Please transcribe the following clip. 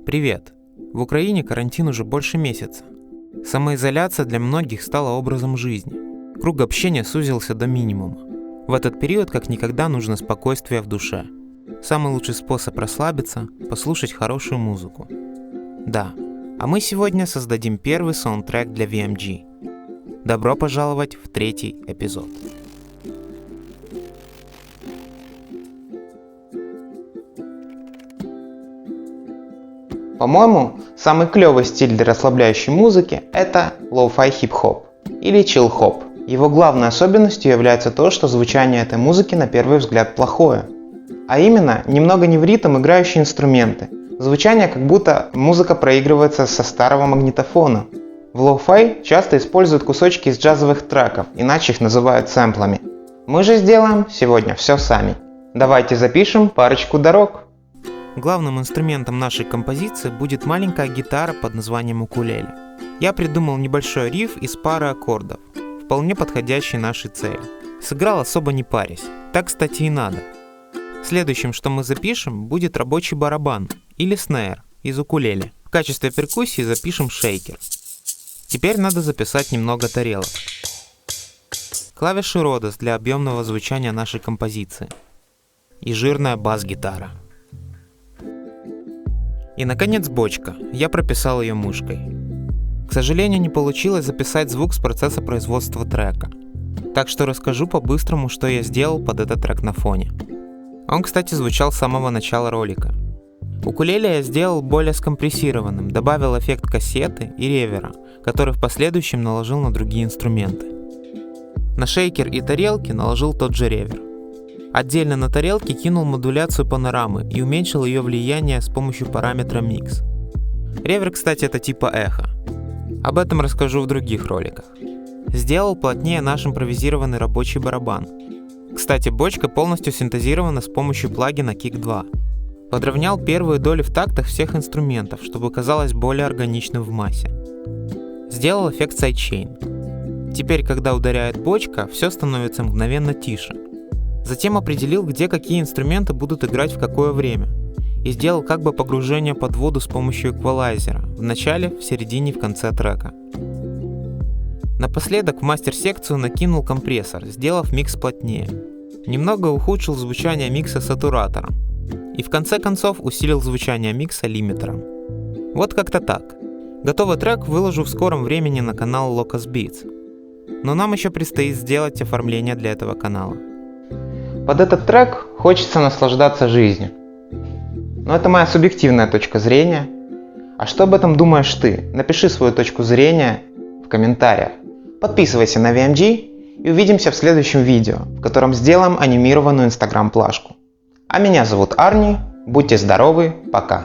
Привет! В Украине карантин уже больше месяца. Самоизоляция для многих стала образом жизни. Круг общения сузился до минимума. В этот период как никогда нужно спокойствие в душе. Самый лучший способ расслабиться – послушать хорошую музыку. Да, а мы сегодня создадим первый саундтрек для VMG. Добро пожаловать в 3-й эпизод. По-моему, самый клевый стиль для расслабляющей музыки – это лоу-фай хип-хоп или чилл-хоп. Его главной особенностью является то, что звучание этой музыки на первый взгляд плохое. А именно, немного не в ритм играющие инструменты. Звучание как будто музыка проигрывается со старого магнитофона. В лоу-фай часто используют кусочки из джазовых треков, иначе их называют сэмплами. Мы же сделаем сегодня все сами. Давайте запишем парочку дорог. Главным инструментом нашей композиции будет маленькая гитара под названием укулеле. Я придумал небольшой риф из пары аккордов, вполне подходящий нашей цели. Сыграл особо не парясь, так, кстати, и надо. Следующим, что мы запишем, будет рабочий барабан или снейр из укулеле. В качестве перкуссии запишем шейкер. Теперь надо записать немного тарелок. Клавиши Родос для объемного звучания нашей композиции. И жирная бас-гитара. И, наконец, бочка. Я прописал ее мышкой. К сожалению, не получилось записать звук с процесса производства трека. Так что расскажу по-быстрому, что я сделал под этот трек на фоне. Он, кстати, звучал с самого начала ролика. Укулеле я сделал более скомпрессированным, добавил эффект кассеты и ревера, который в последующем наложил на другие инструменты. На шейкер и тарелки наложил тот же ревер. Отдельно на тарелке кинул модуляцию панорамы и уменьшил ее влияние с помощью параметра Mix. Ревер, кстати, это типа эхо. Об этом расскажу в других роликах. Сделал плотнее наш импровизированный рабочий барабан. Кстати, бочка полностью синтезирована с помощью плагина Kick 2. Подровнял первые доли в тактах всех инструментов, чтобы казалось более органичным в массе. Сделал эффект сайдчейн. Теперь, когда ударяет бочка, все становится мгновенно тише. Затем определил, где какие инструменты будут играть в какое время, и сделал как бы погружение под воду с помощью эквалайзера в начале, в середине и в конце трека. Напоследок в мастер-секцию накинул компрессор, сделав микс плотнее. Немного ухудшил звучание микса сатуратором. И в конце концов усилил звучание микса лимитером. Вот как-то так. Готовый трек выложу в скором времени на канал Locus Beats. Но нам еще предстоит сделать оформление для этого канала. Под этот трек хочется наслаждаться жизнью. Но это моя субъективная точка зрения. А что об этом думаешь ты? Напиши свою точку зрения в комментариях. Подписывайся на VMG и увидимся в следующем видео, в котором сделаем анимированную инстаграм-плашку. А меня зовут Арни. Будьте здоровы, пока.